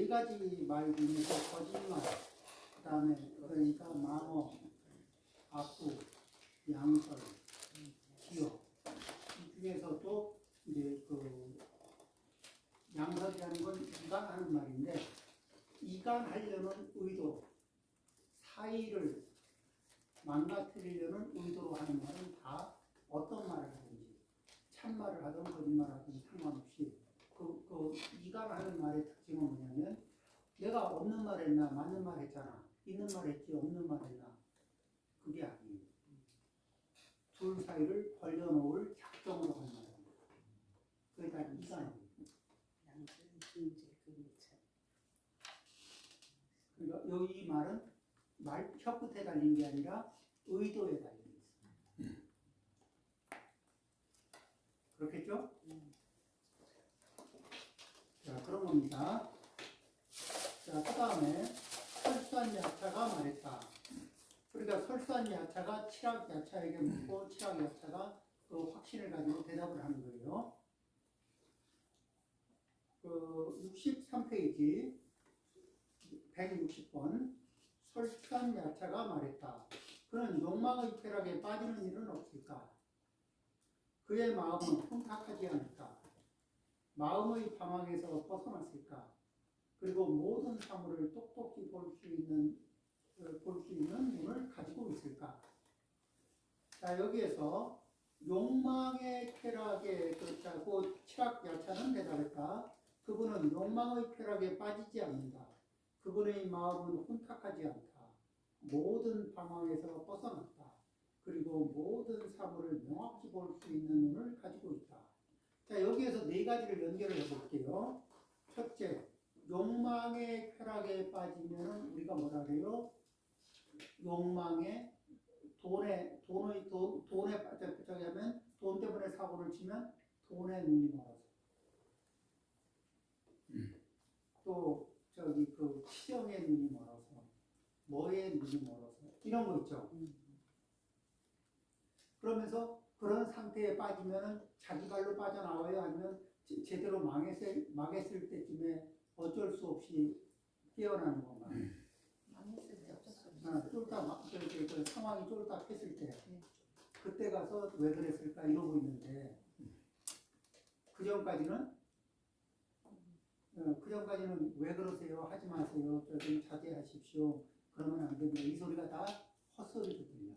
네 가지 말 중에서 거짓말, 그 다음에 그러니까 마모, 악부, 양설, 기억. 이 중에서도 이제 그 양설이라는 건 이간하는 말인데, 이간하려는 의도, 사이를 망가뜨리려는 의도로 하는 말은 다 어떤 말을 하든지, 참말을 하든 거짓말을 하든 상관없이 그 이간하는 말의 특징은 뭐냐면, 내가 없는 말 했나 맞는 말 했잖아, 있는 말 했지 없는 말 했나, 그게 아니에요. 둘 사이를 벌려놓을 작정으로 하는 말입니다. 그게 다 이간입니다. 그러니까 여기 이 말은 말 혀끝에 달린 게 아니라 의도에 달린 게 있습니다. 그렇겠죠? 자, 그런 겁니다. 자, 그 다음에 설산야차가 말했다. 그러니까 설산야차가 칠학야차에게 묻고 칠학야차가 그 확신을 가지고 대답을 하는 거예요. 그 63페이지 160번 설산야차가 말했다. 그는 욕망의 쾌락에 빠지는 일은 없을까? 그의 마음은 혼탁하지 않을까? 마음의 방황에서 벗어났을까? 그리고 모든 사물을 똑똑히 볼 수 있는 눈을 가지고 있을까? 자, 여기에서 욕망의 쾌락에 그렇다고 칠학야차는 대답했다. 그분은 욕망의 쾌락에 빠지지 않는다. 그분의 마음은 혼탁하지 않다. 모든 방황에서 벗어났다. 그리고 모든 사물을 명확히 볼 수 있는 눈을 가지고 있다. 자, 여기에서 네 가지를 연결을 해볼게요. 첫째, 욕망의 쾌락에 빠지면 우리가 뭐라 그래요? 욕망에 돈에 빠져면 돈 때문에 사고를 치면 돈에 눈이 멀어서, 또 저기 그 치정의 눈이 멀어서, 뭐에 눈이 멀어서, 이런 거 있죠. 그러면서 그런 상태에 빠지면은 자기 발로 빠져나와요? 아니면 제대로 망했을 때쯤에 어쩔 수 없이 깨어나는 건가? 망했을 때 어쩔 수 없어. 그 상황이 쫄딱했을 때, 그때 가서 왜 그랬을까 이러고 있는데, 그 전까지는 왜 그러세요? 하지 마세요. 좀 자제하십시오. 그러면 안 됩니다. 이 소리가 다 헛소리로 들려.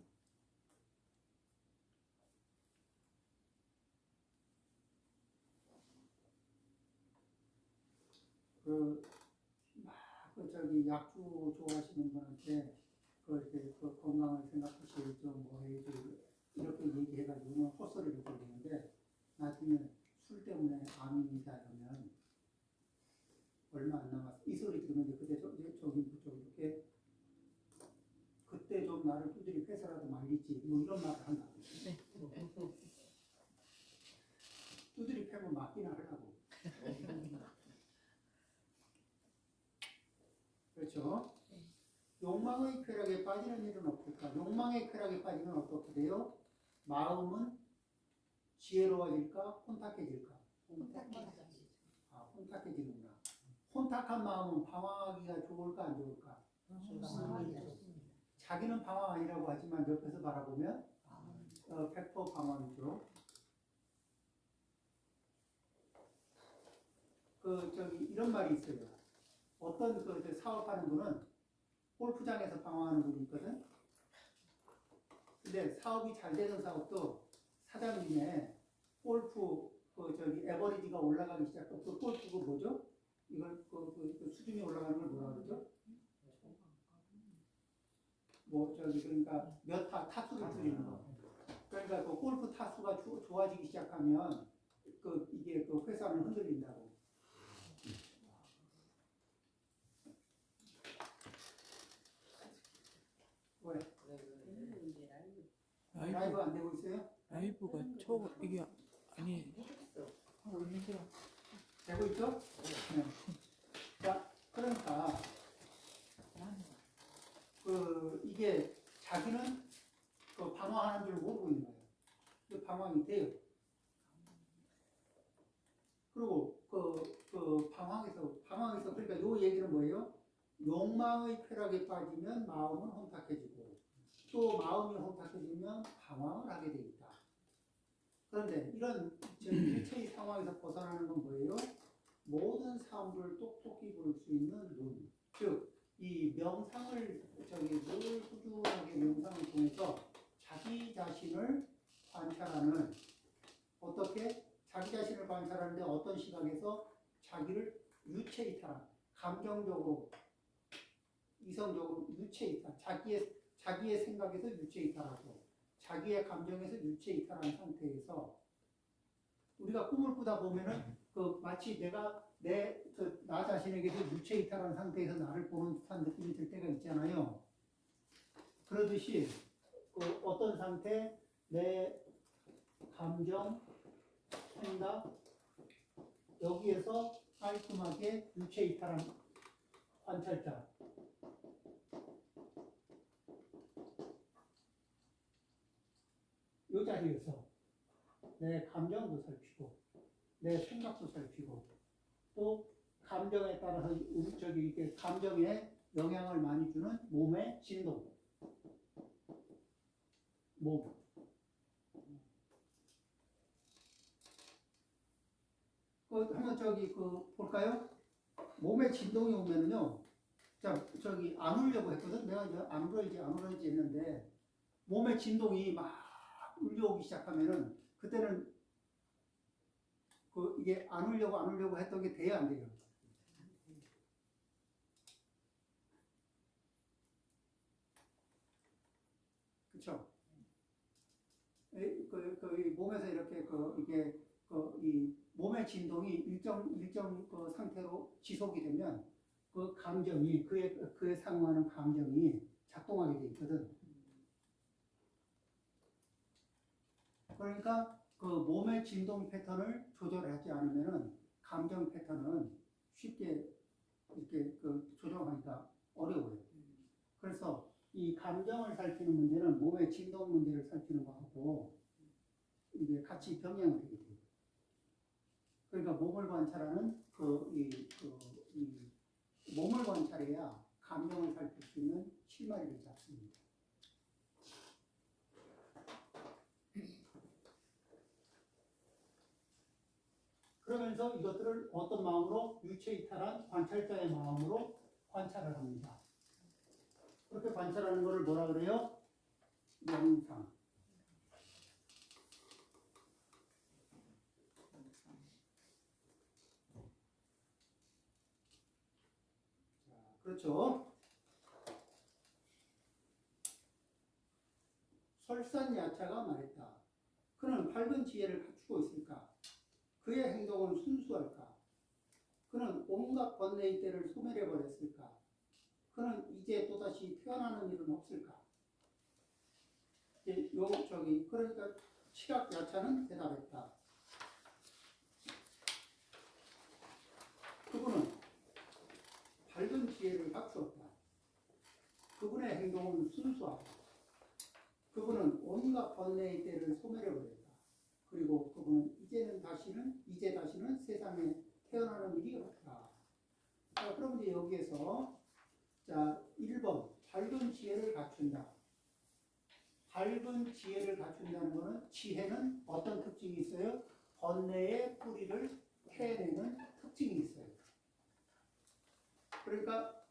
약주 좋아하시는 분한테 이렇게 건강을 생각하시죠, 뭐 해야죠, 이렇게 얘기해가지고는 헛소리를 들리는데, 나중에 술 때문에 암입니다 이러면 얼마 안 남았어. 이 소리 들으면 그때 저기 이렇게 그때 좀 나를 두드리 패서라도 말리지, 뭐 이런 말을 한다. 두드리 패면 맞기나 하려고. 그렇죠? 욕망의 쾌락에 빠지는 일은 없을까? 욕망의 쾌락에 빠지면 어떻게 돼요? 마음은 지혜로워질까? 혼탁해질까? 혼탁해지는구나. 혼탁한 마음은 방황하기가 좋을까? 안 좋을까? 자기는 방황 아니라고 하지만 옆에서 바라보면 100% 방황이죠. 이런 말이 있어요. 어떤 사업하는 분은 골프장에서 방황하는 분이 있거든. 근데 사업이 잘 되는 사업도 사장님의 골프 에버리지가 올라가기 시작하고, 골프가 뭐죠? 이걸 수준이 올라가는 걸 뭐라 그러죠? 그러니까 몇 타수를 줄이는 거. 그러니까 골프 타수가 좋아지기 시작하면 이게 회사는 흔들린다고. 왜? 라이브 안 되고 있어요? 라이브가 이게 아니 하고 있는데요. 되고 있죠? 네. 자, 그러니까 이게 자기는 방황하는 줄 모르고 있는 거예요. 방황이 돼요. 그리고 방황에서 상황에서 그러니까 요 얘기는 뭐예요? 욕망의 쾌락에 빠지면 마음은 혼탁해지고 또 마음이 혼탁해지면 방황을 하게 돼 있다. 그런데 이런 일체의 상황에서 벗어나는 건 뭐예요? 모든 사물을 똑똑히 볼 수 있는 눈. 즉, 이 명상을 늘 꾸준하게 명상을 통해서 자기 자신을 관찰하는 어떻게 자기 자신을 관찰하는데 어떤 시각에서 자기를 유체이탈한 감정적으로 이성적으로 유체이탈 자기의 생각에서 유체이탈하고 자기의 감정에서 유체이탈한 상태에서 우리가 꿈을 꾸다 보면은 그 마치 내가 나 자신에게서 유체이탈한 상태에서 나를 보는 듯한 느낌이 들 때가 있잖아요. 그러듯이 그 어떤 상태 내 감정, 생각 여기에서 깔끔하게 유체이탈한 관찰자 이 자리에서 내 감정도 살피고 내 생각도 살피고 또 감정에 따라서 이게 감정에 영향을 많이 주는 몸의 진동 몸 한번 볼까요? 몸의 진동이 오면은요. 자, 안 울려고 했거든. 내가 이제 안 울어야지 했는데 몸의 진동이 막 울려오기 시작하면은 그때는 이게 안 울려고 했던 게 돼야 안 돼요. 그렇죠? 이 몸에서 이렇게 이 몸의 진동이 일정 상태로 지속이 되면 그 감정이 그에 상응하는 감정이 작동하게 돼 있거든. 그러니까 그 몸의 진동 패턴을 조절하지 않으면은 감정 패턴은 쉽게 이렇게 조정하기가 어려워요. 그래서 이 감정을 살피는 문제는 몸의 진동 문제를 살피는 거하고 이게 같이 병행이 되게 돼요. 그러니까 몸을 관찰하는 이 몸을 관찰해야 감정을 살필 수 있는 실마리를 잡습니다. 그러면서 이것들을 어떤 마음으로 유체이탈한 관찰자의 마음으로 관찰을 합니다. 그렇게 관찰하는 것을 뭐라 그래요? 명상. 그렇죠. 설산야차가 말했다. 그는 밝은 지혜를 갖추고 있을까? 그의 행동은 순수할까? 그는 온갖 번뇌의 때를 소멸해버렸을까? 그는 이제 또다시 태어나는 일은 없을까? 그러니까 시각야차는 대답했다. 그분은 밝은 지혜를 갖추었다. 그분의 행동은 순수하다. 그분은 온갖 번뇌의 때를 소멸해버렸다. 그리고 그분은 이제 다시는 세상에 태어나는 일이 없다. 자, 그럼 이제 여기에서 1번 밝은 지혜를 갖춘다. 밝은 지혜를 갖춘다는 것은 지혜는 어떤 특징이 있어요? 번뇌의 뿌리를 캐내는 특징이 있어요. 그러니까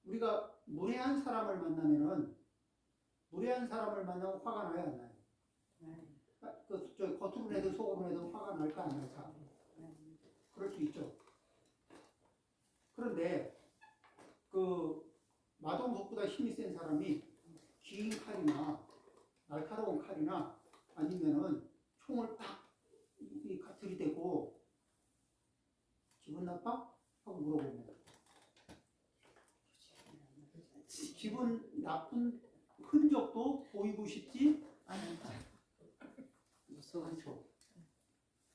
우리가 무례한 사람을 만나면 화가 나요, 안 나요? 겉으로 내도 속으로 내도 화가 날까 안 날까? 그럴 수 있죠. 그런데 마동석보다 힘이 센 사람이 긴 칼이나 날카로운 칼이나 아니면은 총을 딱 들이대고 기분 나빠? 하고 물어보면 기분 나쁜 흔적도 보이고 싶지 않죠.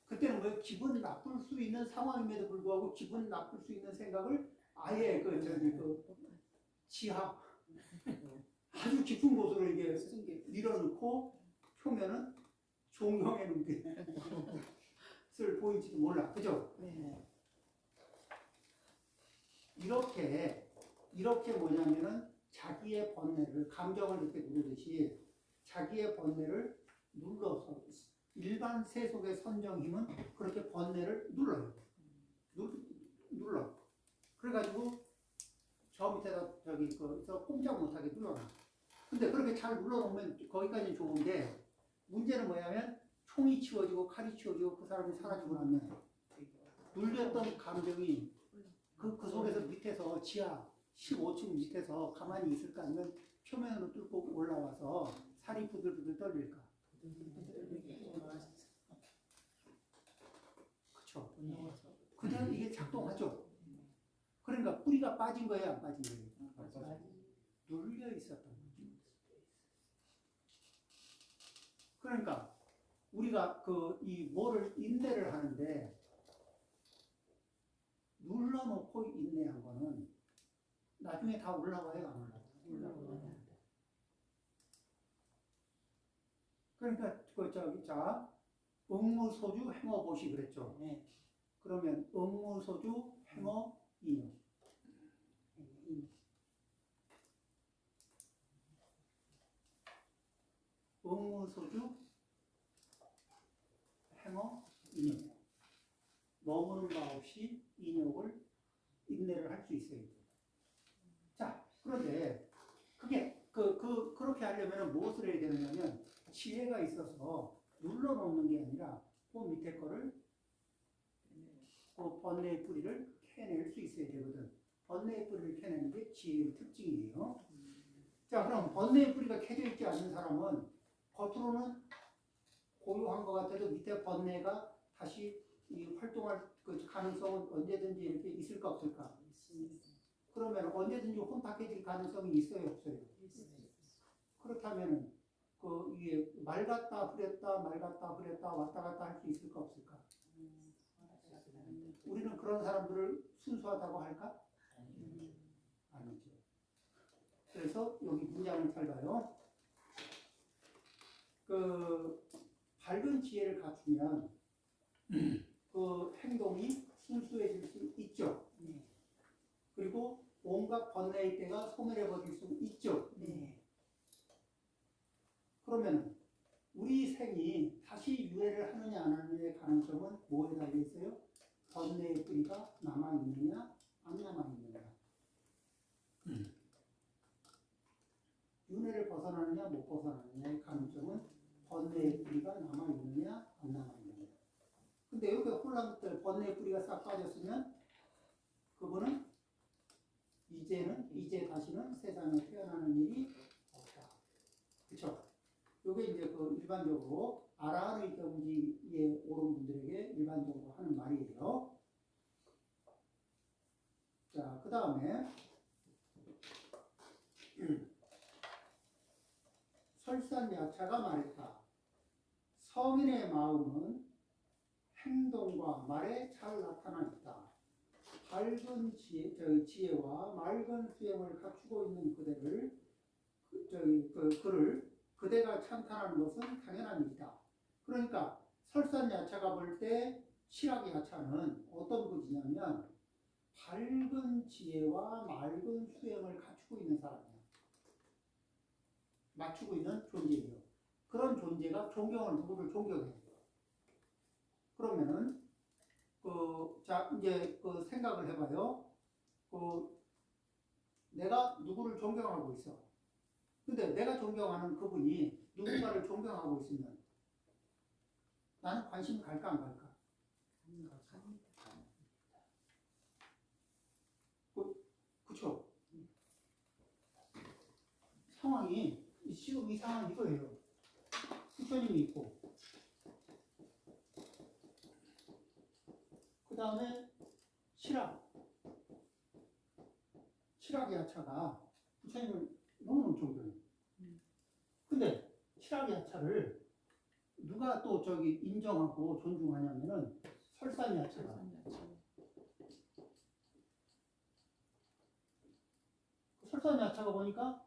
그때는 왜 기분 나쁠 수 있는 상황임에도 불구하고 기분 나쁠 수 있는 생각을 아예 지하 아주 깊은 곳으로 이게 밀어넣고 표면은 종형해 놓게 것을 보일지도 몰라. 그죠? 네. 이렇게 뭐냐면은 자기의 번뇌를 감정을 이렇게 누르듯이 자기의 번뇌를 눌러서 일반 세속의 선정 힘은 그렇게 번뇌를 눌러요. 눌러. 그래가지고 저 밑에다 저기 그서 꼼짝 못하게 눌러놔. 근데 그렇게 잘 눌러놓으면 거기까지는 좋은데 문제는 뭐냐면 총이 치워지고 칼이 치워지고 그 사람이 사라지고 나면 눌렸던 감정이 그 속에서 밑에서 지하 15층 밑에서 가만히 있을까 아니면 표면으로 뚫고 올라와서 살이 부들부들 떨릴까? 그쵸? 그대로 이게 작동하죠. 그러니까 뿌리가 빠진 거예요, 안 빠진 거예요? 눌려 있었던 거죠. 그러니까 우리가 이 뭐를 인내를 하는데 눌러놓고 인내한 거는 나중에 다 올라와요, 안 올라와요? 그러니까 자 응무소주 행어보시 그랬죠. 네. 그러면 응무소주 행어 인용. 응무소주 행어 인용. 머무는 바 없이 인욕을 인내를 할 수 있어요. 자, 그런데 그게 그렇게 하려면 무엇을 해야 되느냐면 지혜가 있어서 눌러놓는 게 아니라 그 밑에 거를 그 번뇌의 뿌리를 캐낼 수 있어야 되거든. 번뇌의 뿌리를 캐내는 게 지혜의 특징이에요. 자, 그럼 번뇌의 뿌리가 캐져 있지 않는 사람은 겉으로는 고요한 것 같아도 밑에 번뇌가 다시 이 활동할 그 가능성은 언제든지 이렇게 있을까 없을까? 그러면 언제든지 혼탁해질 가능성이 있어요, 없어요? 그렇다면 이게 맑았다 흐렸다 왔다 갔다 할 수 있을까 없을까? 우리는 그런 사람들을 순수하다고 할까? 아니죠. 그래서 여기 문장을 잘 봐요. 밝은 지혜를 갖추면 그 행동이 순수해질 수 있죠. 그리고 온갖 번뇌의 때가 소멸해버릴 수 있죠. 그러면 우리 생이 다시 유해를 하느냐 안 하느냐의 가능성은 뭐에 달려 있어요? 번뇌의 뿌리가 남아있느냐 안 남아있느냐. 윤회를 벗어나느냐 못 벗어나느냐의 가능성은 번뇌의 뿌리가 남아있느냐 안 남아있느냐. 근데 이렇게 혼란들 번뇌의 뿌리가 싹 빠졌으면 그분은 이제 다시는 세상에 태어나는 일이 없다. 그쵸? 요게 이제 일반적으로 아라하의 경지에 오른 분들에게 일반적으로 하는 말이에요. 자, 그 다음에 설산야차가 말했다. 성인의 마음은 행동과 말에 잘 나타나 있다. 밝은 지혜와 맑은 수행을 갖추고 있는 그대가 찬탄하는 것은 당연한 일이다. 그러니까 설산야차가 볼 때 실학야차는 어떤 분이냐면 밝은 지혜와 맑은 수행을 갖추고 있는 사람이야. 맞추고 있는 존재예요. 그런 존재가 누구를 존경해. 그러면은 자 이제 생각을 해봐요. 내가 누구를 존경하고 있어. 근데 내가 존경하는 그분이 누군가를 존경하고 있으면 나는 관심이 갈까 안 갈까? 그쵸? 상황이 지금 이 상황 이거예요. 부처님이 있고 그 다음에 칠학야차가 부처님을 너무너무 존경해요. 근데 칠학야차를 누가 또 인정하고 존중하냐면은 설산야차가. 설산야차가 보니까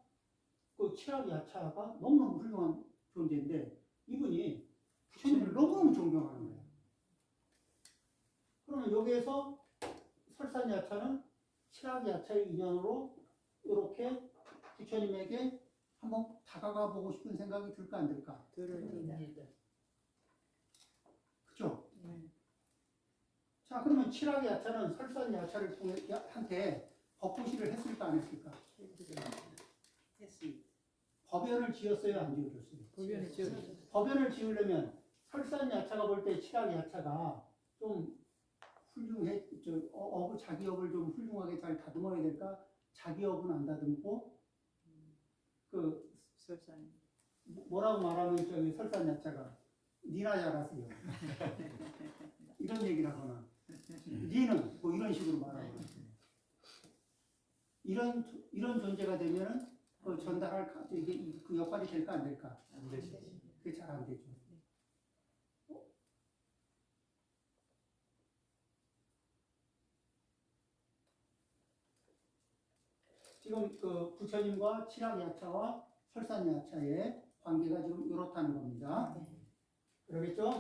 칠학야차가 너무너무 훌륭한 존재인데 이분이 부처님을 너무너무 존경하는 거예요. 그래서 설산야차는 칠학야차의 인연으로 이렇게 부처님에게 한번 다가가 보고 싶은 생각이 들까 안 들까? 그죠? 네. 자, 그러면 칠학야차는 설산야차를 통해 한테 법부시를 했을까 안 했을까? 법연을 지었어요, 안 지어줬어요? 법연을 지어줬어요. 법연을 지으려면 설산야차가 볼 때 칠학야차가 좀 훌륭해, 자기 업을 좀 훌륭하게 잘 다듬어야 될까? 자기 업은 안 다듬고, 설산. 뭐라고 말하면 저기 설산야차가 니나 잘하세요. 이런 얘기를 하거나, 니는 뭐 이런 식으로 말하거나. 이런 존재가 되면은 그 전달할 이게 그 역할이 될까 안 될까? 안 되시지. 그게 잘 안 되죠. 지금 그 부처님과 칠학야차와 설산야차의 관계가 지금 이렇다는 겁니다. 그러겠죠?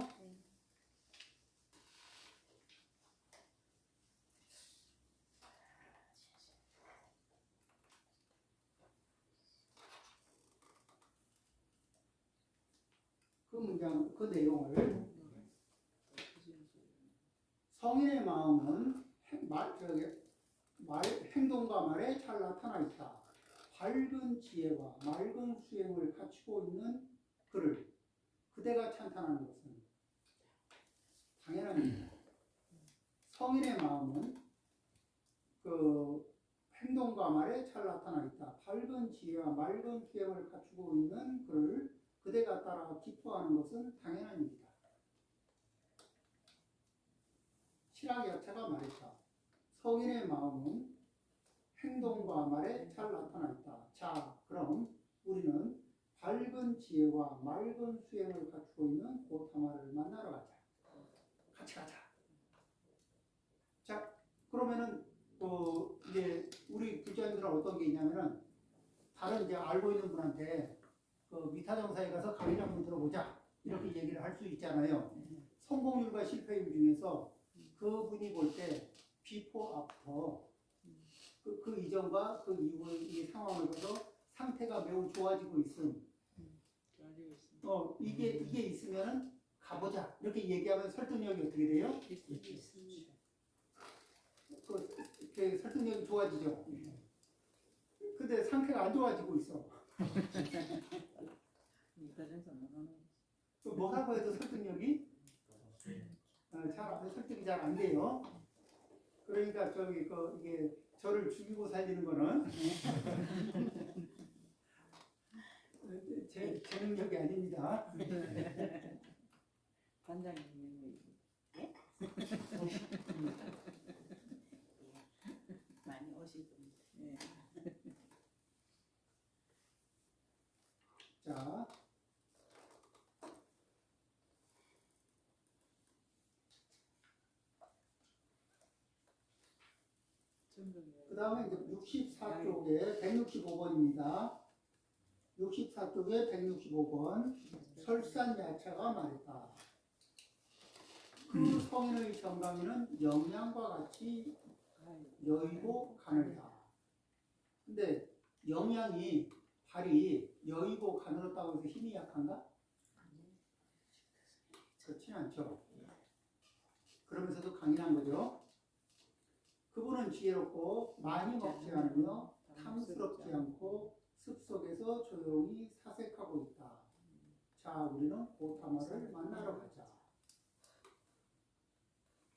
그 문장, 그 내용을 성인의 마음은 행동과 말에 잘 나타나 있다. 밝은 지혜와 맑은 수행을 갖추고 있는 그를 그대가 찬탄하는 것은 당연합니다. 성인의 마음은 그 행동과 말에 잘 나타나 있다. 밝은 지혜와 맑은 수행을 갖추고 있는 그를 그대가 따라 기뻐하는 것은 당연한 일이다. 칠학야차가 말했다. 성인의 마음은 행동과 말에 잘 나타나 있다. 자, 그럼 우리는 밝은 지혜와 맑은 수행을 갖추고 있는 고타마를 만나러 가자. 같이 가자. 자, 그러면은 이제 우리 부자님들은 어떤 게 있냐면은 다른 이제 알고 있는 분한테 그 미타정사에 가서 강의 한번 들어보자 이렇게 얘기를 할 수 있잖아요. 성공률과 실패율 중에서 그분이 볼 때 비포 앞터 그 이전과 그 이후의 이 상황을 봐서 상태가 매우 좋아지고 있음. 이게 있으면은 가보자 이렇게 얘기하면 설득력이 어떻게 돼요? 그 설득력이 좋아지죠. 근데 상태가 안 좋아지고 있어. 뭐라고 해도 설득력이 설득이 잘 안 돼요. 그러니까 이게 저를 죽이고 살리는 거는 제 능력이 아닙니다. 관장님 많이 오실 겁니다. 자, 그 다음에 이제 64쪽에 165번입니다. 64쪽에 165번 설산야차가 말했다. 그 성인의 정강이는 영양과 같이 여의고 가늘다. 근데 영양이 발이 여의고 가늘었다고 해서 힘이 약한가? 그렇진 않죠. 그러면서도 강인한 거죠. 그분은 지혜롭고 많이 먹지 않으며 탐스럽지 않고 습속에서 조용히 사색하고 있다. 자, 우리는 고타마를 만나러 가자.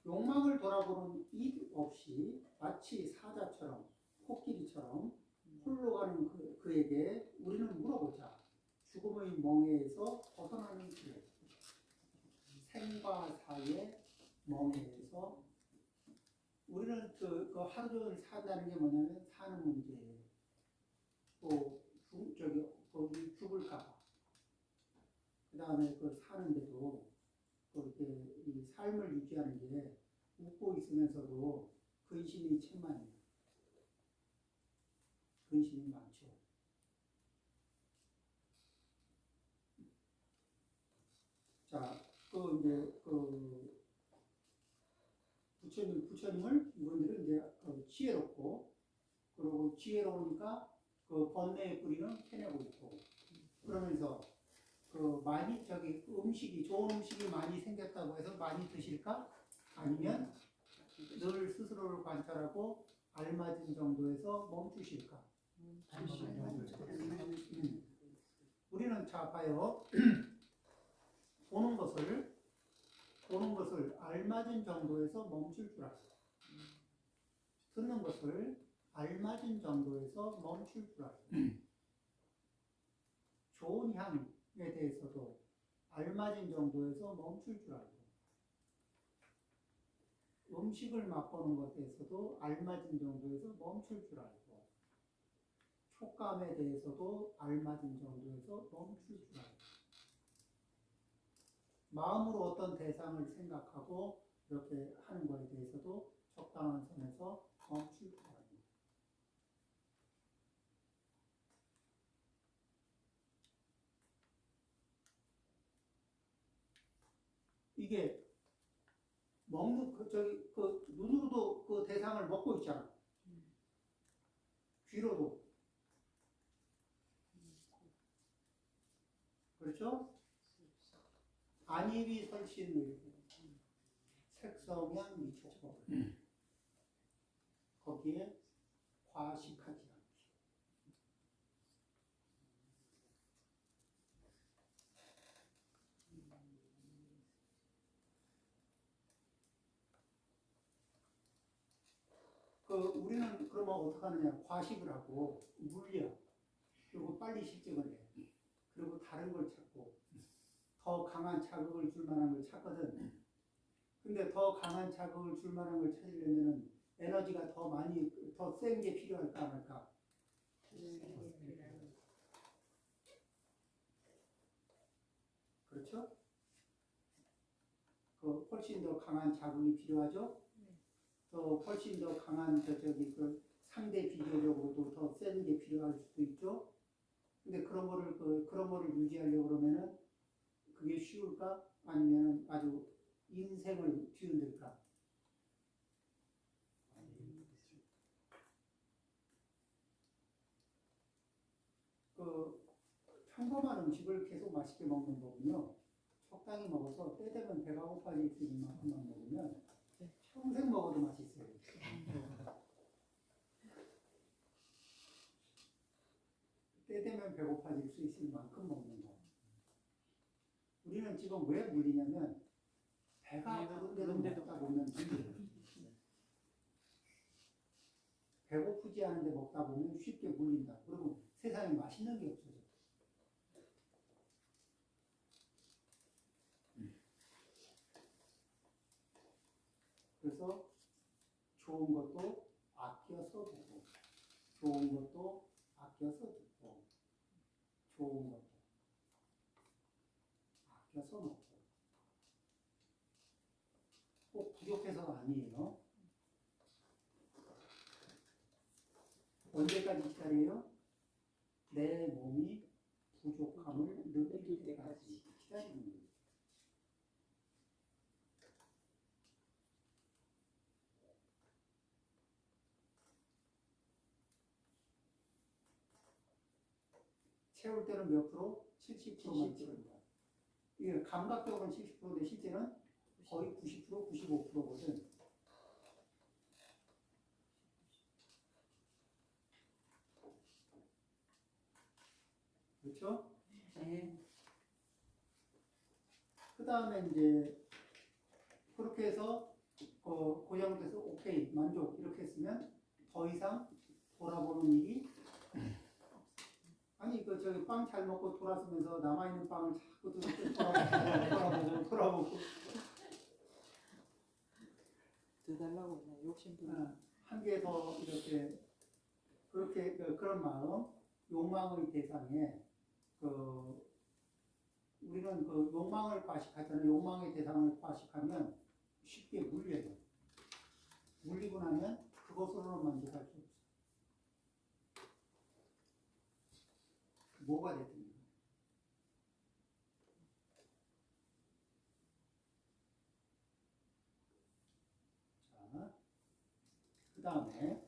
욕망을 돌아보는 이 없이 마치 사자처럼 코끼리처럼 홀로 가는 그에게 우리는 물어보자. 죽음의 멍에에서 벗어나는 길, 생과 사의 멍에에서 우리는 그 하루 종일 산다는 게 뭐냐면 사는 문제예요. 또 거기 죽을까봐. 그 다음에 그 사는데도 그렇게 이 삶을 유지하는 게 웃고 있으면서도 근심이 천만이에요. 근심이 많죠. 자, 부처님을 이분들은 이제 지혜롭고, 그리고 지혜로우니까 그 번뇌의 뿌리는 캐내고 있고, 그러면서 그 많이 좋은 음식이 많이 생겼다고 해서 많이 드실까? 아니면 늘 스스로를 관찰하고 알맞은 정도에서 멈추실까? 우리는 자 봐요. 보는 것을 알맞은 정도에서 멈출 줄 알고, 듣는 것을 알맞은 정도에서 멈출 줄 알고, 좋은 향에 대해서도 알맞은 정도에서 멈출 줄 알고, 음식을 맛보는 것에서도 알맞은 정도에서 멈출 줄 알고, 촉감에 대해서도 알맞은 정도에서 멈출 줄 알고, 마음으로 어떤 대상을 생각하고 이렇게 하는 것에 대해서도 적당한 선에서 멈출 줄 알고. 이게 먹는 그 눈으로도 그 대상을 먹고 있잖아. 귀로도. 그렇죠? 안입이 설신 색성향 미촉법. 거기에 과식하지 않기. 우리는 그러면 어떻게 하느냐? 과식을 하고 물려. 그리고 빨리 실증을 해. 그리고 다른 걸 찾고 더 강한 자극을 줄 만한 걸 찾거든. 근데 더 강한 자극을 줄 만한 걸 찾으려면 에너지가 더 많이, 더 센 게 필요할까 안 할까? 그렇죠? 훨씬 더 강한 자극이 필요하죠? 또 훨씬 더 강한 그 상대 비교적으로도 더 센 게 필요할 수도 있죠? 근데 그런 거를 유지하려고 그러면은 그게 쉬울까? 아니면 아주 인생을 뒤흔들까? 평범한 음식을 계속 맛있게 먹는 거군요. 적당히 먹어서 때 되면 배가 고파질 수 있는 만큼만 먹으면 평생 먹어도 맛있어요. 때 되면 배고파질 수 있을 만큼 먹는 거. 우리는 지금 왜 물리냐면 배가 부른데도 먹다 보면 물려요. 배고프지 않은데 먹다 보면 쉽게 물린다. 그러면 세상에 맛있는 게 없어져. 그래서 좋은 것도 아껴서 보고, 좋은 것도 아껴서 듣고, 좋은 것도 아껴서 먹고. 꼭 부족해서가 아니에요. 언제까지 기다려요? 내 몸이 부족함을 느낄 때까지 기다리는 거예요. 채울 때는 몇 프로? 70%만 채운다. 이게 감각적으로는 70%인데 실제는 거의 90%, 95%거든. 그렇죠? 네. 그 다음에 이제 그렇게 해서 고정돼서 오케이, 만족 이렇게 했으면 더 이상 돌아보는 일이 아니 저기 빵 잘 먹고 돌아서면서 남아있는 빵을 자꾸 돌아보고 더 달라고 그냥 욕심부리. 한 개 더 이렇게 그렇게 그런 마음, 욕망의 대상에 우리는 욕망을 과식하잖아요. 욕망의 대상을 과식하면 쉽게 물려요. 물리고 나면 그것으로는 만족할 수 없어. 뭐가 됐든. 자, 다음에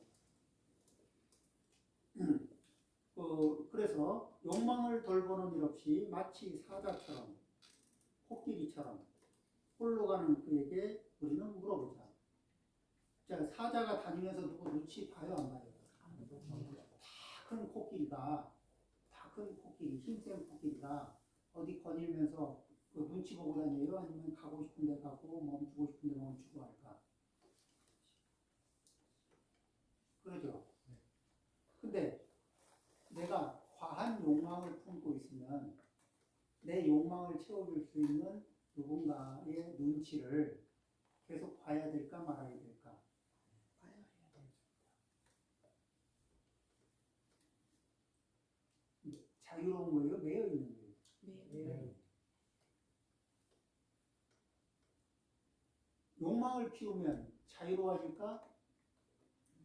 그래서 욕망을 돌보는 일 없이 마치 사자처럼 코끼리처럼 홀로 가는 그에게 우리는 물어보자. 자, 사자가 다니면서 누구 눈치 봐요, 안 봐요? 다 큰 코끼리, 힘센 코끼리가 어디 거닐면서 그 눈치 보고 다녀요? 아니면 가고 싶은 데 가고 멈추고 싶은 데 멈추고 할까? 그러죠? 근데 내가 과한 욕망을 품고 있으면 내 욕망을 채워줄 수 있는 누군가의 눈치를 계속 봐야 될까 말아야 될까? 봐야 해야 돼. 자유로운 거예요? 매여 있는 거예요? 네. 욕망을 키우면 자유로워질까?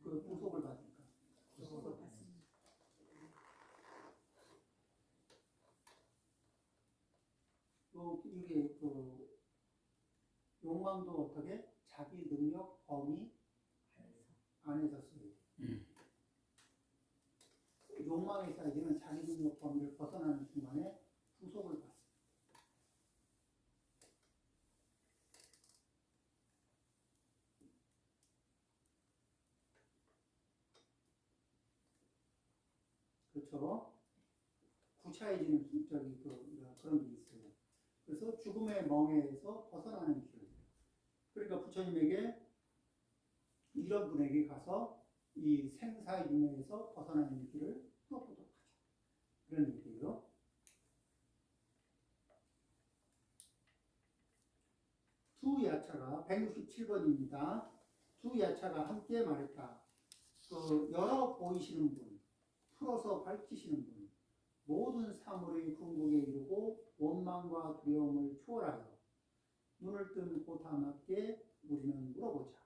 그 구속을 받을까? 구속을 받습니다. 이게 그 욕망도 어떻게 자기 능력 범위 안에서 써야 돼. 욕망에 쌓이면 자기 능력 범위를 벗어나는 순간에 구속을 받습니다. 그렇죠? 구차해지는 그런 게 있어요. 그래서 죽음의 멍에서 벗어나는 길. 그러니까 부처님에게 이런 분에게 가서 이 생사의 윤회에서 벗어나는 길을 풀어보도록 하자. 그런 얘기예요. 두 야차가 167번입니다. 두 야차가 함께 말했다. 그 여러 보이시는 분, 풀어서 밝히시는 분, 모든 사물의 궁극에 이르고 원망과 두려움을 초월하여 눈을 뜬 고타함께 우리는 물어보자.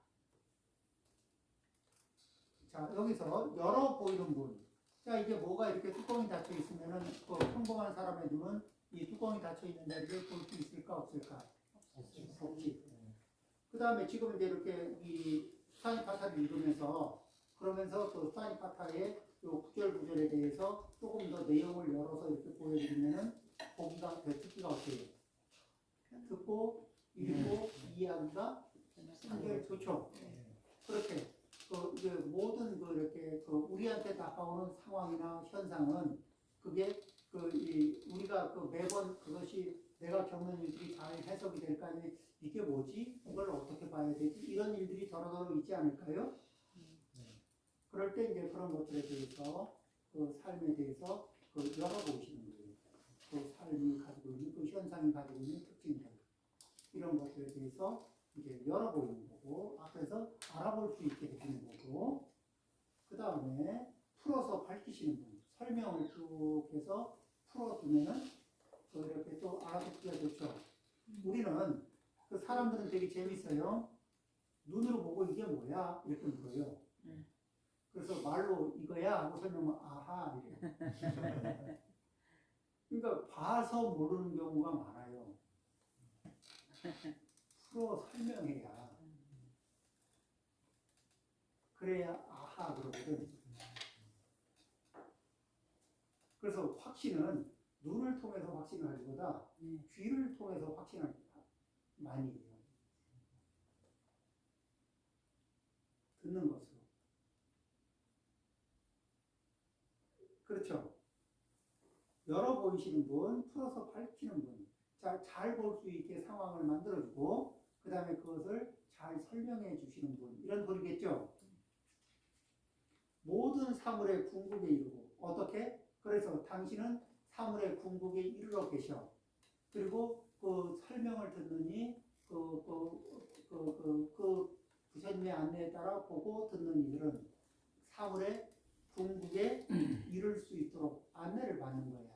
자, 여기서 여러 보이는 분. 자, 이게 뭐가 이렇게 뚜껑이 닫혀 있으면은 그 평범한 사람의 눈은 이 뚜껑이 닫혀 있는 데를 볼 수 있을까 없을까? 없지. 그 다음에 지금 이제 이렇게 이 스타니파타를 읽으면서 그러면서 그 스타니파타의 요 구절구절에 대해서 조금 더 내용을 열어서 이렇게 보여드리면은 보기가 듣기가 어때요? 듣고 읽고 이해하기가 한결 좋죠. 그렇게 이제 모든 이렇게 우리한테 다가오는 상황이나 현상은 그게 우리가 매번 그것이 내가 겪는 일들이 잘 해석이 될까 아니면 이게 뭐지? 이걸 어떻게 봐야 되지? 이런 일들이 더러더러 있지 않을까요? 그럴 때 이제 그런 것들에 대해서 그 삶에 대해서 열어보시는 거예요. 그 삶이 가지고 있는 그 현상이 가지고 있는 특징들 이런 것들에 대해서 이제 열어보이는 거고 앞에서 알아볼 수 있게 해주는 거고 그 다음에 풀어서 밝히시는 분 설명을 쭉 해서 풀어주면은 이렇게 또 알아듣기가 좋죠. 우리는 그 사람들은 되게 재밌어요. 눈으로 보고 이게 뭐야? 이렇게 물어요. 그래서 말로 이거야 하고 설명하면 아하 이래요. 그러니까 봐서 모르는 경우가 많아요. 풀어 설명해야 그래야 아하 그러거든. 그래서 확신은 눈을 통해서 확신하기보다 귀를 통해서 확신을 많이 해요. 듣는 것으로. 그렇죠. 열어 보이시는 분, 풀어서 밝히는 분, 잘 볼 수 있게 상황을 만들어주고, 그 다음에 그것을 잘 설명해 주시는 분, 이런 분이겠죠. 모든 사물의 궁극에 이르고, 어떻게? 그래서 당신은 사물의 궁극에 이르러 계셔. 그리고 그 설명을 듣느니, 부처님의 안내에 따라 보고 듣는 이들은 사물의 궁극에 이룰 수 있도록 안내를 받는 거야.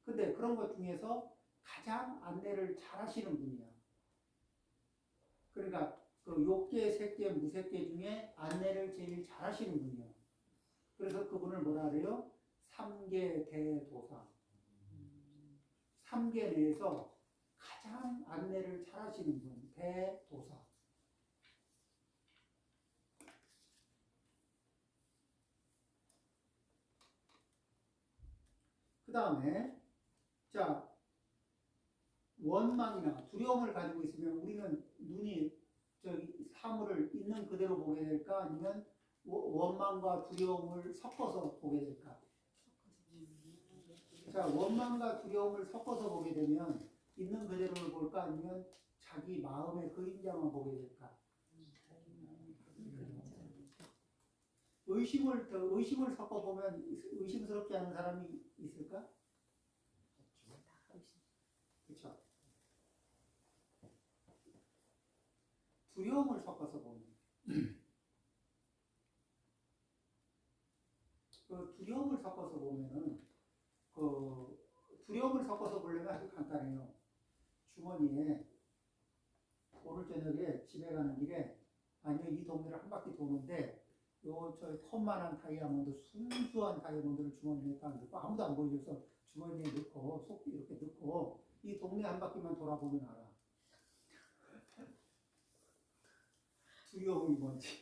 근데 그런 것 중에서 가장 안내를 잘 하시는 분이야. 그러니까 욕계, 색계, 무색계 중에 안내를 제일 잘 하시는 분이야. 그래서 그분을 뭐라 그래요? 삼계 대도사. 삼계 내에서 가장 안내를 잘 하시는 분, 대도사. 그 다음에 자 원망이나 두려움을 가지고 있으면 우리는 눈이 저기 사물을 있는 그대로 보게 될까 아니면 원망과 두려움을 섞어서 보게 될까? 자 원망과 두려움을 섞어서 보게 되면 있는 그대로를 볼까 아니면 자기 마음의 그림자만 보게 될까? 의심을 섞어 보면 의심스럽지 않은 사람이 있을까? 그렇죠. 두려움을 섞어서 보면 그 두려움을 섞어서 보면은 그 두려움을 섞어서 보려면 아주 간단해요. 주머니에 오늘 저녁에 집에 가는 길에 아니면 이 동네를 한 바퀴 도는데 요 저 컵만한 다이아몬드 순수한 다이아몬드를 주머니에 딱 넣고 아무도 안 보여줘서 주머니에 넣고 속 이렇게 넣고 이 동네 한 바퀴만 돌아보면 알아. 두려움이 뭔지.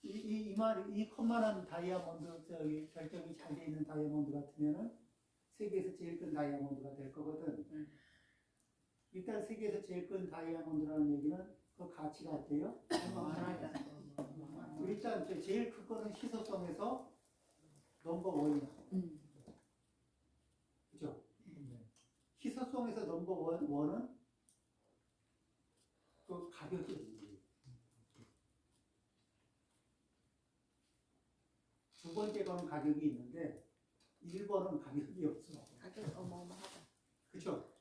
이 컵만한 다이아몬드, 저기 결정이 잘 돼 있는 다이아몬드 같으면은 세계에서 제일 큰 다이아몬드가 될 거거든. 일단 세계에서 제일 큰 다이아몬드라는 얘기는 그 가치가 어때요? 일단 제일 큰 거는 희소성에서 넘버원이야. 그죠? 희소성에서 넘버원은 그 가격이 없는 거예요. 두 번째 거는 가격이 있는데 1번은 가격이 없어. 가격 어마어마하다. 그죠?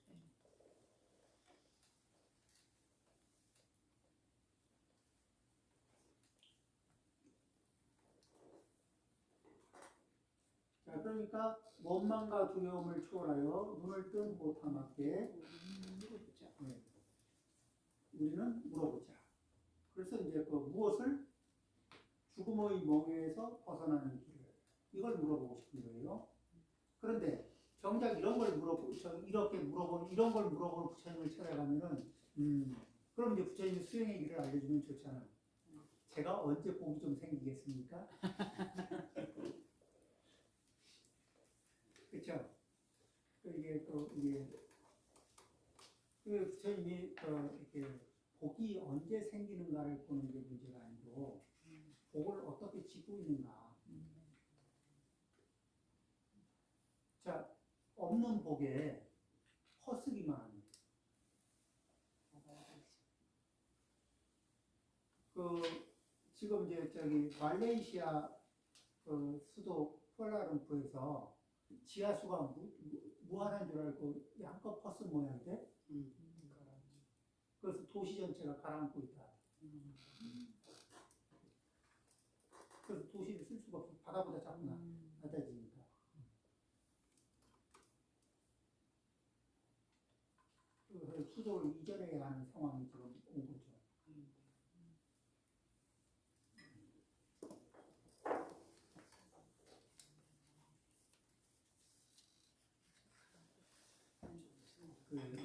자, 그러니까 원망과 두려움을 초월하여 눈을 뜬 보탐하게 물어보자. 우리는 물어보자. 그래서 이제 그 무엇을 죽음의 멍에서 벗어나는 길을 이걸 물어보고 싶은 거예요. 그런데 정작 이런 걸 이런 걸 물어보는 부처님을 찾아가면은 그럼 이제 부처님이 수행의 길을 알려주면 좋잖아. 제가 언제 복이 좀 생기겠습니까? 그렇죠? 이게 부처님이 이렇게 복이 언제 생기는가를 보는 게 문제가 아니고 복을 어떻게 지고 있는가. 자, 없는 복에 허쓰기만 하는. 지금 이제 말레이시아 수도 쿠알라룸푸르에서 지하수가 무한한 줄 알고 양껏 퍼쓴 모양인데 그래서 도시 전체가 가라앉고 있다. 그래서 도시를 쓸 수가 없어. 바다보다 작구나. 낮아지니까. 그래서 수도를 이전해야 하는 상황이 지금 온 거죠.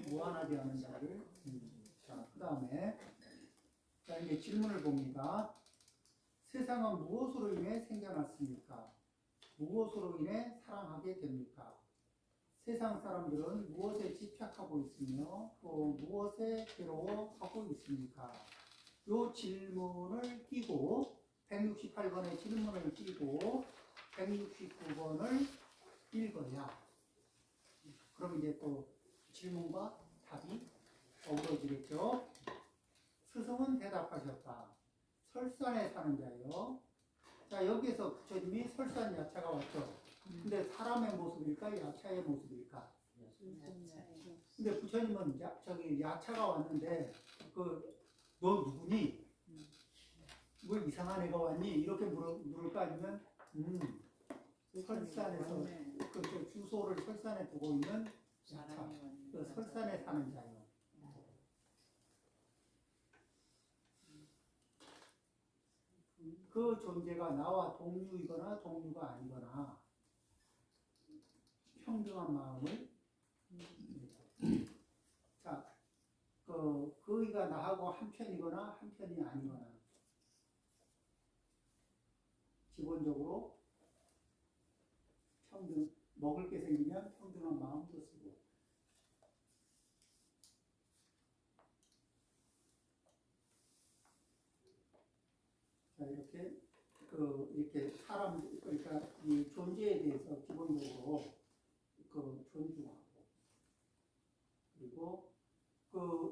무한하지 않은 자를. 자, 그 다음에 자 이제 질문을 봅니다. 세상은 무엇으로 인해 생겨났습니까? 무엇으로 인해 사랑하게 됩니까? 세상 사람들은 무엇에 집착하고 있으며 또 무엇에 괴로워하고 있습니까? 이 질문을 띄고 168번의 질문을 띄고 169번을 읽어야 그럼 이제 또 질문과 답이 어우러지겠죠. 스승은 대답하셨다. 설산에 사는 자요. 자, 여기에서 부처님이 설산 야차가 왔죠. 근데 사람의 모습일까? 야차의 모습일까? 근데 부처님은 야차가 왔는데 너 누구니? 뭐 이상한 애가 왔니? 이렇게 물을까? 아니면 설산에서 주소를 설산에 두고 있는 야차. 설산에 사는 자요. 그 존재가 나와 동류이거나 동류가 아니거나 평등한 마음을 자, 그이가 나하고 한편이거나 한편이 아니거나 기본적으로 평등, 먹을 게 생기면 평등한 마음도 쓰고. 자, 이렇게 사람, 그러니까 이 존재에 대해서 기본적으로 존중하고, 그리고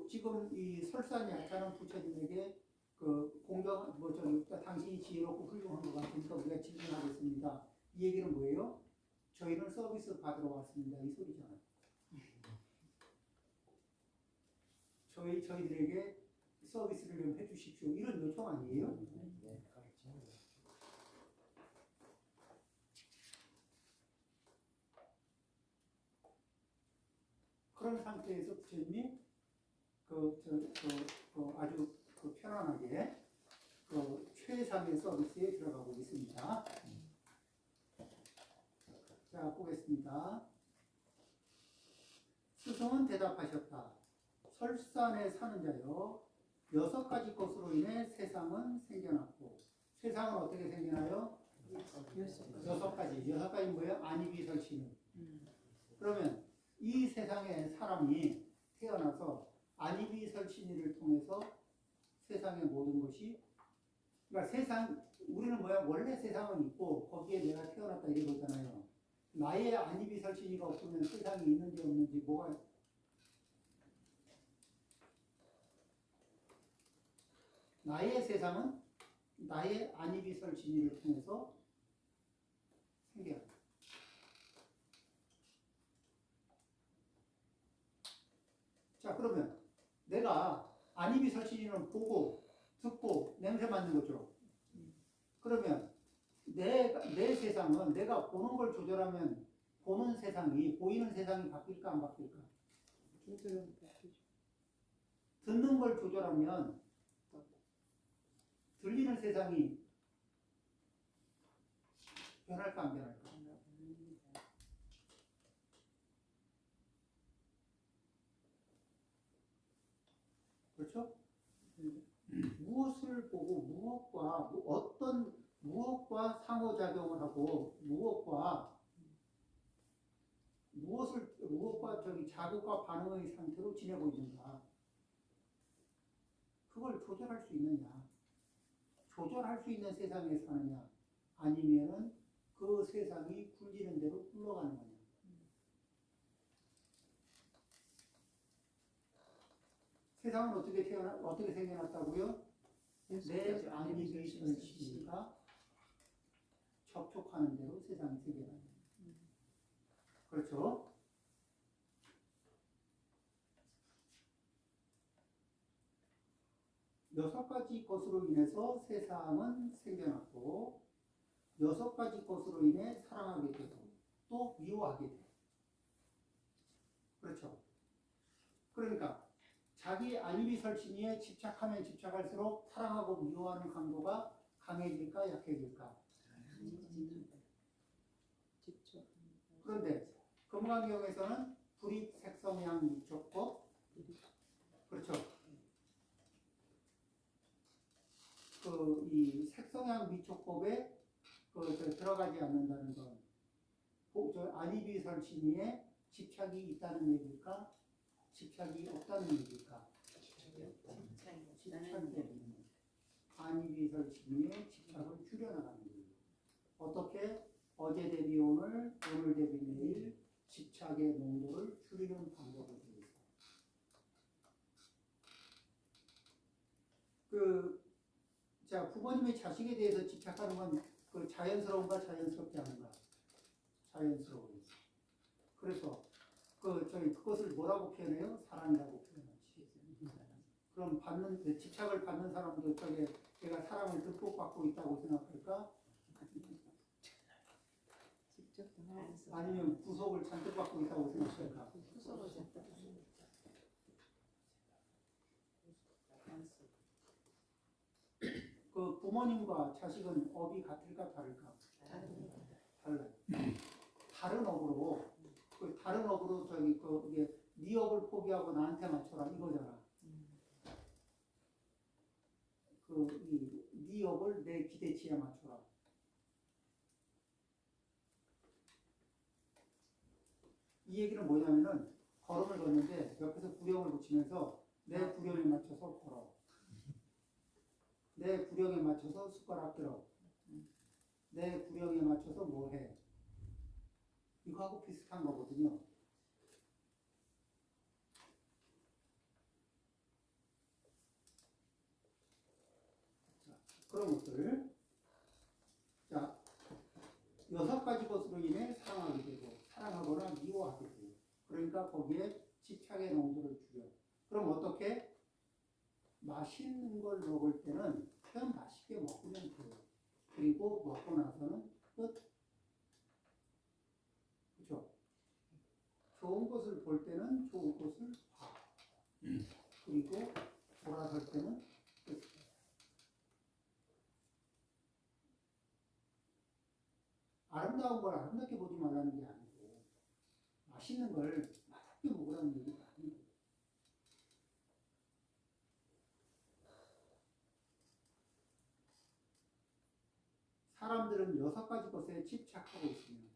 지금 이 설산이 하찮은 부처님에게 당신이 지혜롭고 훌륭한 것 같으니까 우리가 질문하겠습니다. 이 얘기는 뭐예요? 저희는 서비스 받으러 왔습니다. 이 소리잖아요. 저희들에게 서비스를 좀 해주십시오. 이런 요청 아니에요? 그런 상태에서 부처님이 아주 편안하게 최상의 서비스에 들어가고 있습니다. 자, 보겠습니다. 스승은 대답하셨다. 설산에 사는 자여, 6가지 것으로 인해 세상은 생겨났고, 세상은 어떻게 생겨나요? 6가지. 6가지 뭐예요? 안이비설신은. 그러면 이 세상에 사람이 태어나서 안이비설신을 통해서 세상의 모든 것이, 그러니까 우리는 뭐야? 원래 세상은 있고 거기에 내가 태어났다 이러잖아요. 나의 안이비설신이가 없으면 세상이 있는지 없는지 나의 세상은 나의 안이비설신을 통해서 생겨납니다. 자, 그러면 내가 안이비설신이는 보고 듣고 냄새 맡는 거죠. 그러면 내 세상은 내가 보는 걸 조절하면 보이는 세상이 바뀔까 안 바뀔까? 듣는 걸 조절하면 들리는 세상이 변할까 안 변할까? 그렇죠? 무엇을 보고 무엇과 상호작용을 하고 무엇과 자극과 반응의 상태로 지내고 있는가? 그걸 조절할 수 있느냐? 조절할 수 있는 세상에 사느냐? 아니면은 그 세상이 굴리는 대로 굴러가는 거냐? 세상은 어떻게 생겨났다고요? 내 안이비설신이가 접촉하는 대로 세상이 생겨나요. 그렇죠? 여섯 가지 것으로 인해서 세상은 생겨났고, 6가지 것으로 인해 사랑하게 되고 또 미워하게 돼요. 그렇죠? 그러니까 자기 안이비설신이에 집착하면 집착할수록 사랑하고 미워하는 강도가 강해질까 약해질까? 그런데 금강경에서는 불입 색성향 미촉법, 그렇죠? 이 색성향 미촉법에 들어가지 않는다는 건 안이비설신이에 집착이 있다는 얘기일까? 집착이 없다는 얘기일까? 집착이 없는 안이비설신이에 집착을 줄여나가는 거예요. 어떻게? 어제 대비 오늘, 오늘 대비 내일 집착의 농도를 줄이는 방법을 통해서. 자, 부모님이 자식에 대해서 집착하는 건 자연스러운가 자연스럽지 않은가? 자연스러워요. 그래서 그것을 뭐라고 표현해요? 사랑이라고 표현하지. 그럼 집착을 받는 사람도 내가 사랑을 듬뿍 받고 있다고 생각할까? 아니면 구속을 잔뜩 받고 있다고 생각할까? 부모님과 자식은 업이 같을까 다를까? 달라요. 다른 업으로 네 업을 포기하고 나한테 맞춰라 이거잖아. 네 업을 내 기대치에 맞춰라. 이 얘기는 뭐냐면은 걸음을 걷는데 옆에서 구령을 붙이면서 내 구령에 맞춰서 걸어. 내 구령에 맞춰서 숟가락 들어. 내 구령에 맞춰서 뭐 해. 이거하고 비슷한 거거든요. 자, 그런 것들. 자, 6가지 것으로 인해 사랑하게 되고 사랑하거나 미워하게 되고 그러니까 거기에 집착의 농도를 줄여. 그럼 어떻게? 맛있는 걸 먹을 때는 그냥 맛있게 먹으면 돼요. 그리고 먹고 나서는 끝. 그렇죠? 좋은 것을 볼 때는 좋은 것을 봐. 그리고 돌아설 때는 끝. 아름다운 걸 아름답게 보지 말라는 게 아니고 맛있는 걸 맛있게 먹으라는 얘기가 아니고 사람들은 6가지 것에 집착하고 있습니다.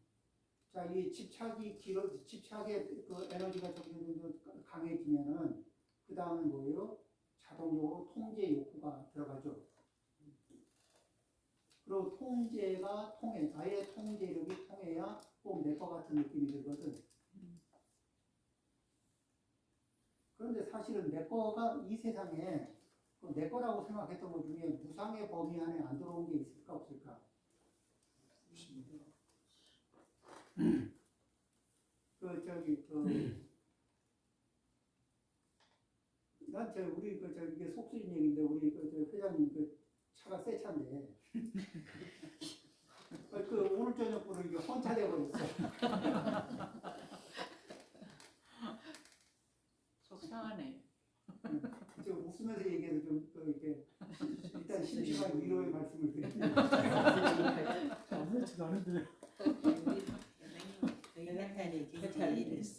자, 이 집착의 그 에너지가 점점 강해지면은 그 다음은 뭐예요? 자동적으로 통제 욕구가 들어가죠. 그리고 통제가 통해, 나의 통제력이 통해야 꼭 내 거 같은 느낌이 들거든. 그런데 사실은 내 거가 이 세상에 내 거라고 생각했던 것 중에 무상의 범위 안에 안 들어온 게 있을까 없을까? 우리 이게 속수인 얘기인데 우리 회장님 차가 새 차인데 오늘 저녁부로 이게 헌차돼 버렸어. 속상하네. 좀 웃으면서 얘기해서 좀 이렇게 일단 심심한 위로의 말씀을 드립니다. 아무렇지도 않은데.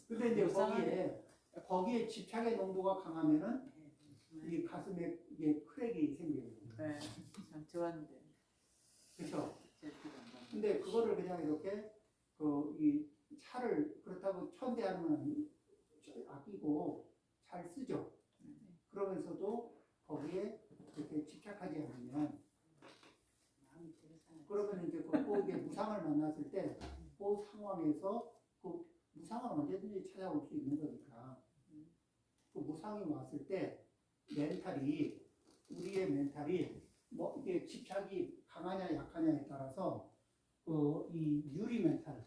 근데 이제 거기에 집착의 농도가 강하면은 이 가슴에 이게 크랙이 생겨요. 네, 참 좋았는데. 그렇죠. 근데 그거를 그냥 이렇게 이 차를 그렇다고 천대하면 아끼고 잘 쓰죠. 그러면서도 거기에 이렇게 집착하지 않으면 그러면 이제 꼭 이게 무상을 만났을 때 그 상황에서 그 무상은 언제든지 찾아올 수 있는 거니까 그 무상이 왔을 때 우리의 멘탈이 뭐 이게 집착이 강하냐 약하냐에 따라서 이 유리 멘탈,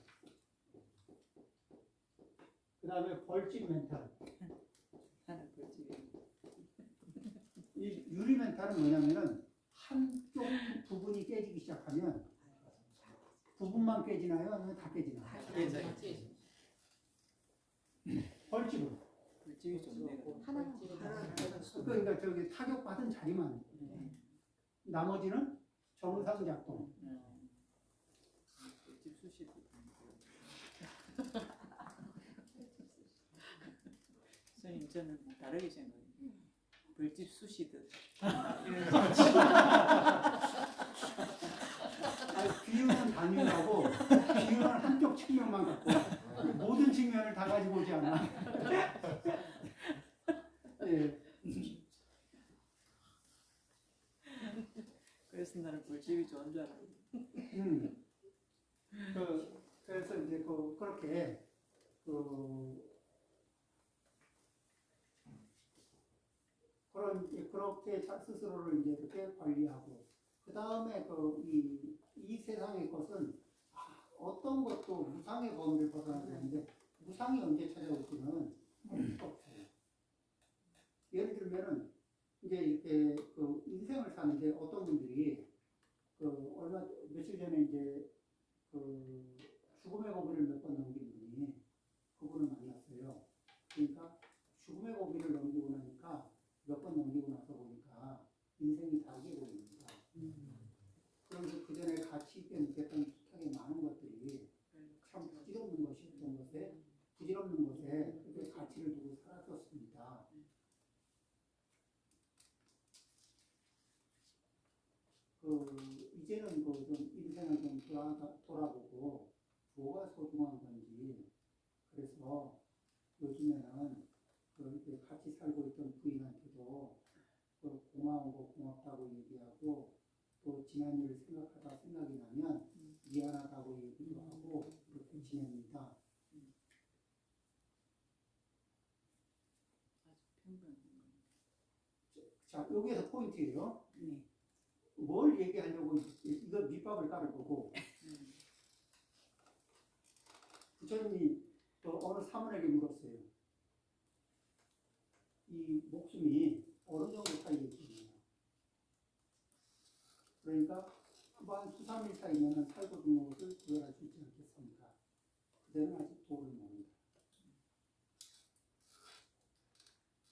그 다음에 벌집 멘탈. 나는 벌집이. 이 유리 멘탈은 뭐냐면은 한쪽 부분이 깨지기 시작하면 부분만 깨지나요? 아니면 다 깨지나요? 벌집은 벌집이 좋네. 하나. 그러니까 저기 타격받은 자리만 나머지는 정상 작동. 벌집 수시도. 선생님 저는 다르게 생각해요. 벌집 수시듯. 비유는 단위하고 비유는 한쪽 측면만 갖고 모든 측면을 다 가지고 오지 않아. 예. 그래서 나는 벌집이 좋은 줄 알아요. 그래서 이제 그렇게 그렇게 스스로를 이제 이렇게 관리하고 그 다음에 이 세상의 것은 어떤 것도 무상의 범위를 벗어나지 않는데 무상이 언제 찾아올지는 알 수가 없어요. 예를 들면은 이제 이렇게 인생을 사는데 어떤 분들이 며칠 전에 이제 죽음의 고비를 몇 번 넘긴 분이 그분을 만났어요. 그러니까 죽음의 고비를 넘기고 나니까 몇 번 넘기고 나서 보니까 인생이 다르게 보입니다. 그러면서 그 전에 가치 있게 느꼈던 숱하게 많은 것들이 참 부질없는 것이었던 것에 그 가치를 두고 살았었습니다. 이제는 좀 인생을 좀 돌아보고 뭐가 소중한 건지, 그 그래서 요즘에는 이렇게 같이 살고 있던 부인한테도 고마운 거 고맙다고 얘기하고 또 지난 일을 생각하다 생각이 나면 미안하다고 얘기도 하고 그렇게 지냅니다. 아주 평범한 거. 자, 여기에서 포인트예요. 네. 뭘 얘기하려고 이거 밑밥을 깔을 거고 부처님이 또 어느 사문에게 물었어요. 이 목숨이 어느 정도 사이에 있느냐. 그러니까 한 수삼일 사이면 살고 죽는 것을 구별할 수 있지 않겠습니까? 그대는 아직 도를 모른다.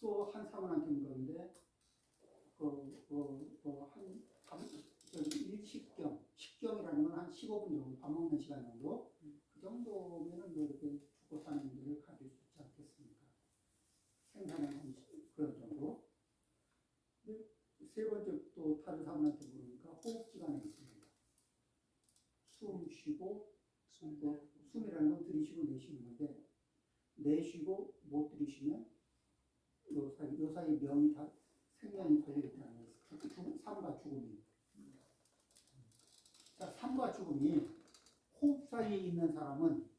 또 한 사문한테 물었는데 일식경, 식경이라는 건 한 15분 정도, 밥 먹는 시간 정도, 그 정도면은 뭐 이렇게 죽고 사는 일을 가질 수 있지 않겠습니까? 생사는 그런 정도. 근데 세 번째 또 다른 사람한테 물으니까 호흡기관에 있습니다. 숨 쉬고, 숨이라는 건 들이쉬고 내쉬는 건데, 내쉬고 못 들이쉬면 요 사이 명이 다 생명이 걸려있다는 거예요. 삶과 죽음이. 자, 삶과 죽음이 호흡 사이에 있는 사람은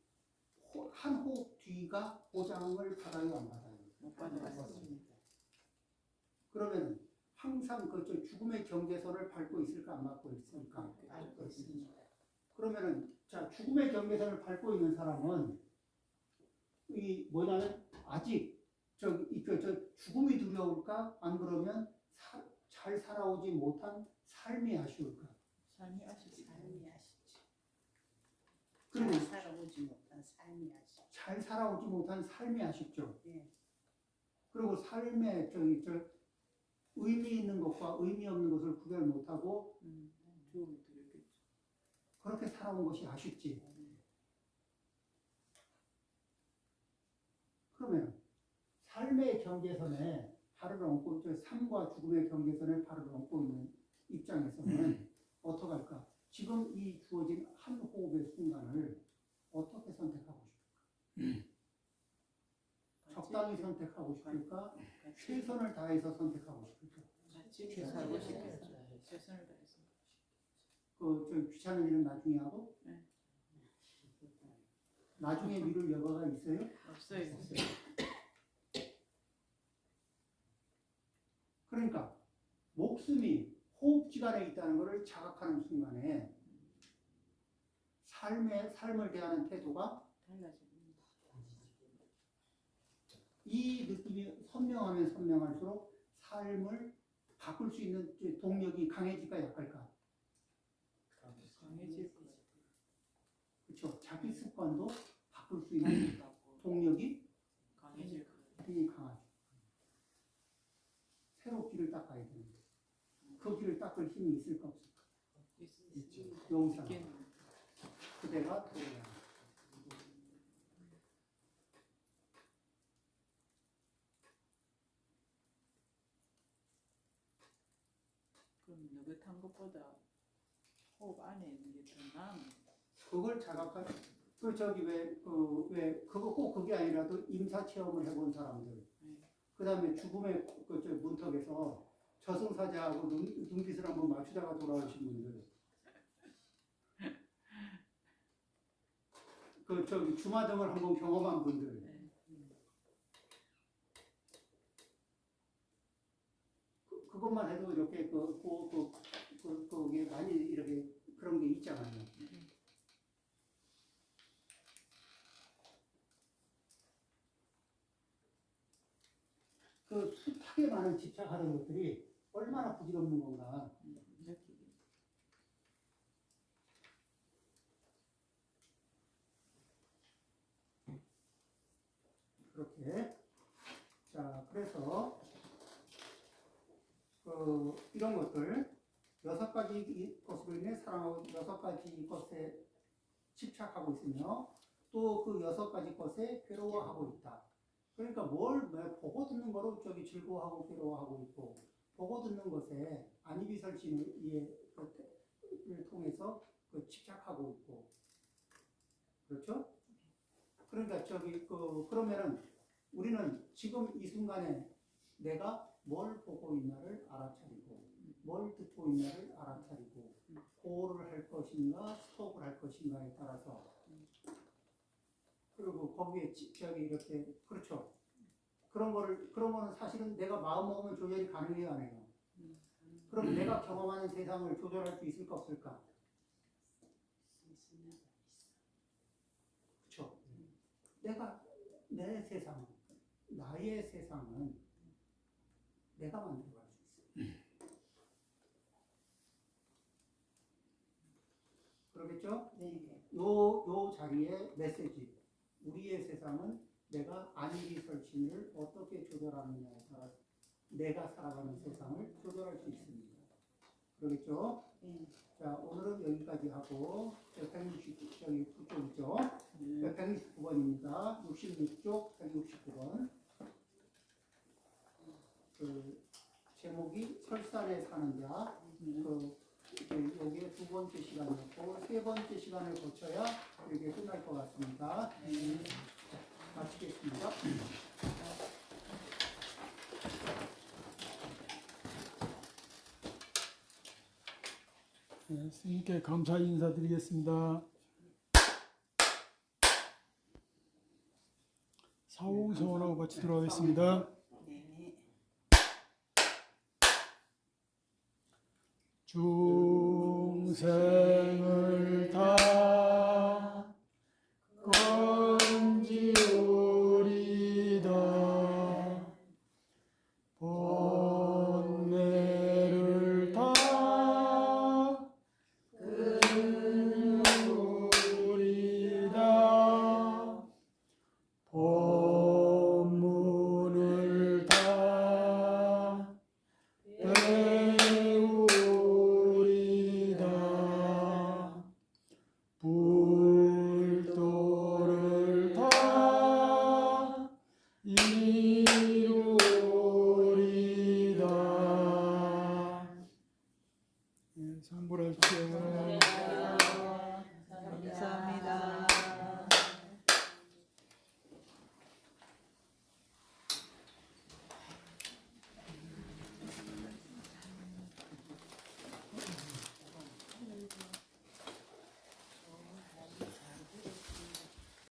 한 호흡 뒤가 보장을 받아요, 안 받아요? 못 받아봤습니다. 그러면 항상 저 죽음의 경계선을 밟고 있을까, 안 밟고 있을까? 알고 있습니다. 그러면은, 자, 죽음의 경계선을 밟고 있는 사람은 이 뭐냐면 아직 저 죽음이 두려울까? 안 그러면 잘 살아오지 못한 삶이 아쉬울까? 삶이 아쉽지. 삶이 아쉽지. 그리고 잘 살아오지 못한 삶이 아쉽지. 잘 살아오지 못한 삶이 아쉽죠. 예. 그리고 삶에 의미 있는 것과 의미 없는 것을 구별 못하고 죽음이 두렵겠죠. 그렇게 살아온 것이 아쉽지. 그러면 삶의 경계선에 발을 얹고 삶과 죽음의 경계선에 발을 얹고 있는 입장에서는 어떻게 할까? 지금 이 주어진 한 호흡의 순간을 어떻게 선택하고 싶을까? 적당히 선택하고 싶을까? 최선을 다해서 선택하고 싶을까? 같이 최선을 살고 다해서. 싶어요. 최선을 다해서. 귀찮은 일은 나중에 하고 네. 나중에 미룰 여과가 있어요? 없어요. 그러니까 목숨이 호흡기관에 있다는 것을 자각하는 순간에 삶을 대하는 태도가 달라집니다. 이 느낌이 선명하면 선명할수록 삶을 바꿀 수 있는 동력이 강해질까 약할까? 강해질 것 같아요. 그렇죠. 자기 습관도 바꿀 수 있는 동력이 강해질 것 같아요. 되게 강하죠. 새로 길을 닦아야 되는데 그 길을 닦을 힘이 있을까 없을까? 있죠. 용산 있겠네요. 그대가 도래야. 그럼 느긋한 것보다 호흡 안에 있는 게 더 나은 그걸 자각한 그거 꼭 그게 아니라도 임사 체험을 해본 사람들, 그 다음에 죽음의 문턱에서 저승사자하고 눈빛을 한번 맞추다가 돌아오신 분들, 주마등을 한번 경험한 분들, 그것만 해도 이렇게 거기에 많이 이렇게 그런 게 있잖아요. 그 숱하게 많은 집착하는 것들이 얼마나 부질없는 건가. 느끼기. 그렇게. 자, 그래서 이런 것들 6가지 것으로 인해 사랑하고 6가지 것에 집착하고 있으며 또 그 6가지 것에 괴로워하고 있다. 그러니까 뭘 보고 듣는 거로 즐거워하고 괴로워하고 있고, 보고 듣는 것에 안입이 설치를 통해서 집착하고 있고, 그렇죠? 그러니까 그러면은 우리는 지금 이 순간에 내가 뭘 보고 있나를 알아차리고 뭘 듣고 있나를 알아차리고 고를 할 것인가 스톱을 할 것인가에 따라서 그리고 거기에 이렇게 그렇죠. 그런 거는 사실은 내가 마음 먹으면 조절이 가능해요, 안 해요? 그럼 내가 경험하는 세상을 조절할 수 있을까 없을까? 그렇죠. 내 세상, 나의 세상은 내가 만들어갈 수 있어요. 그러겠죠? 네. 요 자리에 메시지. 우리의 세상은 내가 안일이 설치를 어떻게 조절하느냐에 따라서 내가 살아가는 세상을 조절할 수 있습니다. 그러겠죠? 네. 자, 오늘은 여기까지 하고 160, 저기 그쪽 있죠? 169번입니다. 66쪽 169번. 그 제목이 설산에 사는 자. 여기에 두 번째 시간이었고 세 번째 시간을 거쳐야 이게 끝날 것 같습니다. 자, 마치겠습니다. 네, 스님께 감사 인사드리겠습니다. 사홍서원하고 마치도록 하겠습니다. 네. 중생